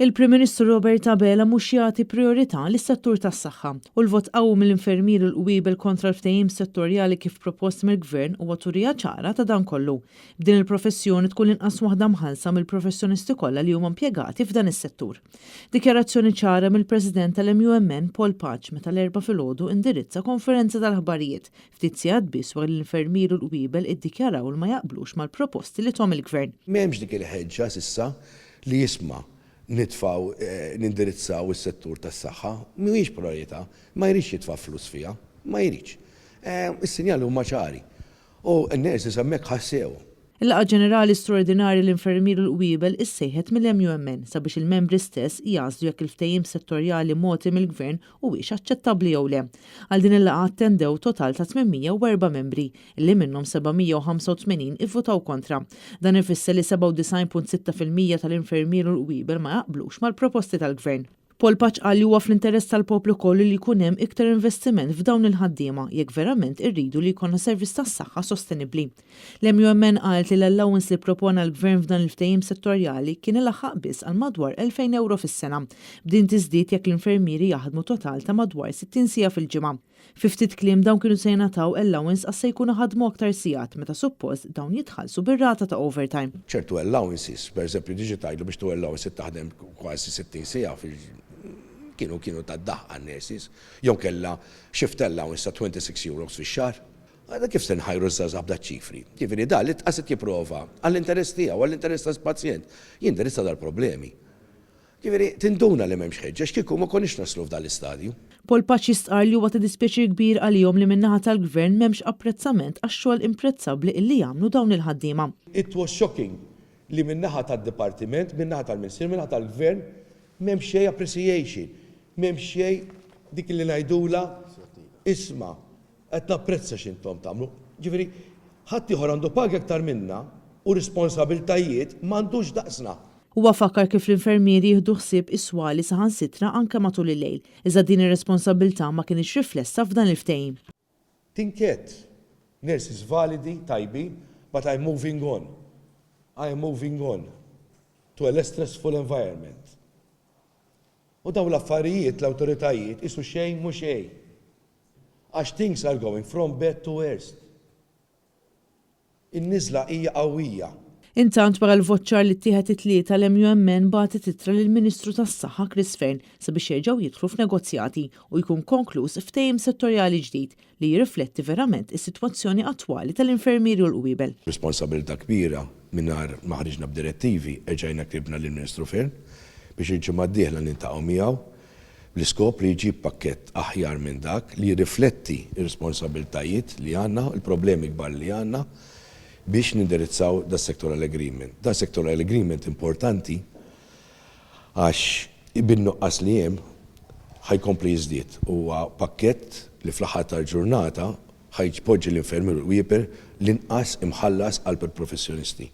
Il-Prim Ministru Robert Abela mhux jagħti priorità lis-settur tas-saħħa u l-vot qawwi mill-infermieri u l-qwiebel kontra l-ftehim settorjali kif propost mill-Gvern huwa turija ċara ta' dan kollu. B'din il-professjoni tkun inqas waħda mħallsa mill-professjonisti kollha li huma impjegati f'dan is-settur. Dikjarazzjoni ċara mill-President tal-MUMN Paul Paċ meta l-erba' filgħodu indirizza konferenza tal-aħbarijiet ftit sigħat biss wara l-infermieri u l-qwiebel iddikjaraw li ma jaqblux mal-proposti li tom il-Gvern. M'hemmx dik il-ħeġġa s'issa li jisma' nitfaw nindirizzaw is-settur tas-saħħa, mhuwiex priorità, ma jridx jitfa' flus fiha, ma jridx. Is-sinjali huma ċari. U n-nurses hemmhekk ħassew. Il-laqgħa ġenerali straordinarji l-infermieri u l-qwiebel issejħet mill-MUMN sabiex il-membri stess jażlu jekk il-ftehim settorjali mogħti mill-Gvern huwiex aċċettabbli jew le. Għal din il-laqgħa attendew total ta' 804 membri, illi minnhom 785 ivvutaw kontra. Dan ifisser li 97.6% tal-infermieri u l-qwiebel ma jaqblux mal-proposti tal-Gvern. Paul Paċ qal li huwa fl-interess tal-poplu kollu li jkun hemm iktar investiment f'dawn il-ħaddiema jekk verament irridu li jkollna servizz tas-saħħa sostenibbli. L-MUMN qalt li l-allowance li propona l-Gvern f'dan il-ftehim settorjali kien ilaħħaq biss għal madwar 2,000 euro fis-sena. B'din tiżdied jekk l-infermieri jaħdmu total ta' madwar 60 sigħa fil-ġimgħa. Fi ftit kliem dawn kienu se jingħataw allowance għas se jkunu ħadmu aktar sigħat meta suppost dawn jitħallsu bir-rata ta' overtime. ċertu allowances, pereżempju diġitajlu biex tu allowance taħdem kważi 60 sigħa kienu ta' daħqa n-nurses, jew kellha shift allowance ta' 26 euros fix-xahar. Għada kif se nħajru żgħażagħ b'da ċifri. Ġifieri da li tqaset jipprova għall-interess tiegħu, għall-interess tas-pazjent, jindirizza dal-problemi. Ġifieri tinduna li m'hemmx ħeġġa x'kieku ma konniex naslu f'dan l-istadju. Paul Paċ jistqar li huwa ta' dispjaċir kbir għalihom li min-naħa tal-Gvern m'hemmx apprezzament għax-xogħol imprezzabbli illi jagħmlu dawn il-ħaddiema. It was shocking li min-naħa tad-Dipartiment, min-naħa tal-Minister, min-naħa tal-Gvern m'hemm xejn appreciation, m'hemm xejn dik li ngħidula isma' qed napprezza x'intom tagħmlu. Ġifieri ħadd ieħor għandu paga aktar minna u responsabiltajiet m'għandux daqsna. Huwa fakkar kif l-infermieri jieħdu ħsieb is-swali saħansitra anke matul il-lejl, iżda din ir-responsabilità ma kienx riflessa f'dan il-ftehim. Tinket, nurses validi, tajbin, but I'm moving on. I am moving on to a less stressful environment. U daw l-affarijiet, l-awtoritajiet, isu xejn mhux xejn. Għax things are going from bad to worst. In-niżla hija qawwija. Intant wara l-voċċar li ttieħed it-tlieta l-MUMN bagħtet ittra lill-Ministru tas-Saħħa Chris Fehn sabiex jerġgħu jidħlu f'negozjati u jkun konkluż ftehim settorjali ġdid li jirrifletti verament is-sitwazzjoni attwali tal-infermieri u l-qwiebel. Responsabilità kbira mingħajr ma ħriġna b'direttivi erġajna ktibna lill-Ministru Fehn biex il-ġimgħa d-dieħla nintaqgħu miegħu bl-iskop li jġib pakkett aħjar minn dak li jirrifletti r-responsabbiltajiet li għandna, il-problemi kbar li għandna biex nindirizzaw da sectoral agreement. Da sectoral agreement importanti għax bin-nuqqas li hemm ħajkompli jiżdied. Huwa pakkett li fl-aħħar tal-ġurnata ħajpoġġi l-infermier u l-qwiebel l-inqas imħallas għal professjonisti.